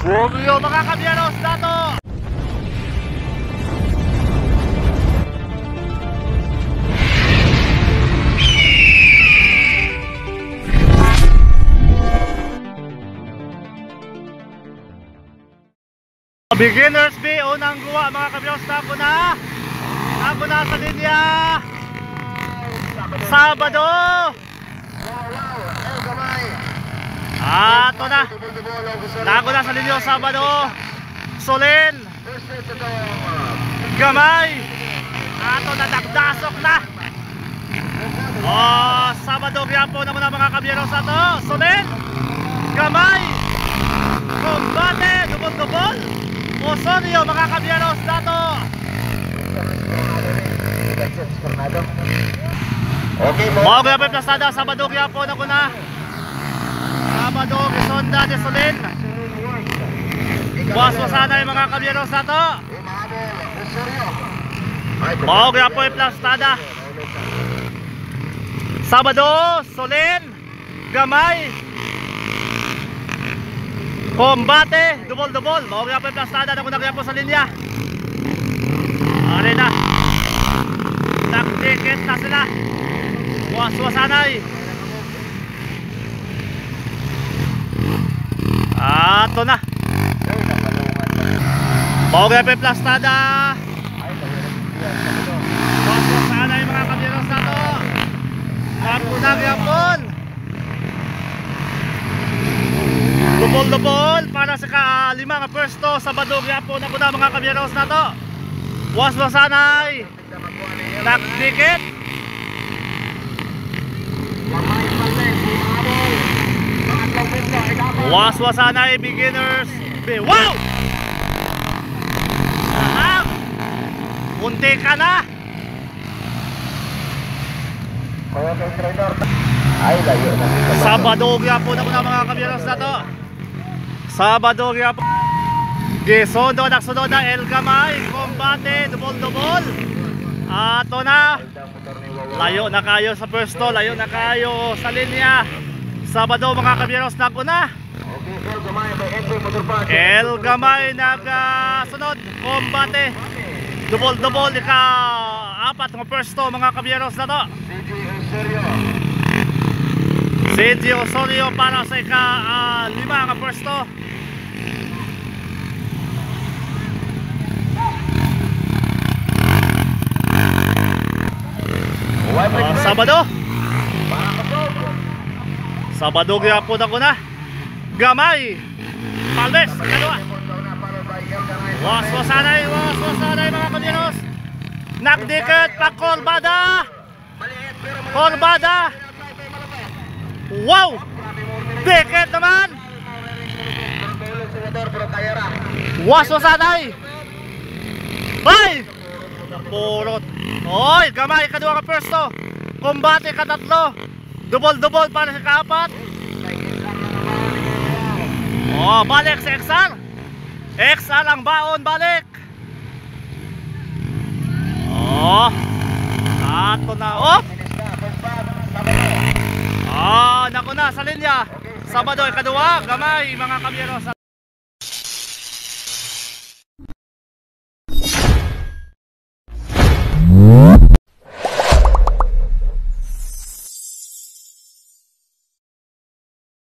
Romeo mga kabyeros, dato! Beginners B, unang guwa mga kabyeros. Ako na sa linya. Sabado. Ato na. Nago na sa linya Sabado. Solen. Gamay. Ato na, dagdasok na. Sabado gyapo na muna mga kabyeros ato. Solen. Gamay. Combate, dubol-dubol. Osorio mga kabyeros dato. Mga gapay plasada, Sabado gyapo na kuna. Sabado gisonda de Solen. Waswasanay mga kabyeros dato. Mga gapay plasada, Sabado, Solen, Gamay, Combate, dubol-dubol. Mao gyapon plastada na kuna gyapon sa linya. Are na. Nakdikit na sila. Waswasanay. Ato na. Mao gyapon plastada. Waswasanay mga kabyeros nato. Nakuna gyapon. Dubol-dubol para sa lima nga pwesto. Sabado gyapon na kuna mga kabyeros nato. Waswasanay. Nakdikit. Waswasanay beginners. Wow! Munti ka na. Sabado gyapon na kuna mga kabyeros nato. Sabado gyapon. Gisondo nagsunod na El Gamay, Combate, dubol-dubol. Ato na. Layo na kayo sa pwesto, layo na kayo sa linya. Sabado mga kabyeros na kuna. El Gamay nagsunod, Combate, dubol-dubol. Ika-apat nga pwesto mga kabyeros na to. CJ Osorio para sa ika-lima nga pwesto. Sabado gyapon ako na. Gamay, Palmes kadua. Waswasanay mga kabyeros. Nakdikit pa Corbada. Wow! Dikit naman. Waswasanay. Ay! Napurot. Oy, Gamay kadua ka pwesto. Combate katatlo. Dubol-dubol para sa kaapat. Balik sa XR. XR ang baon, balik. Ato na. Naku na sa linya. Sabado kadua, Gamay mga kabyeros.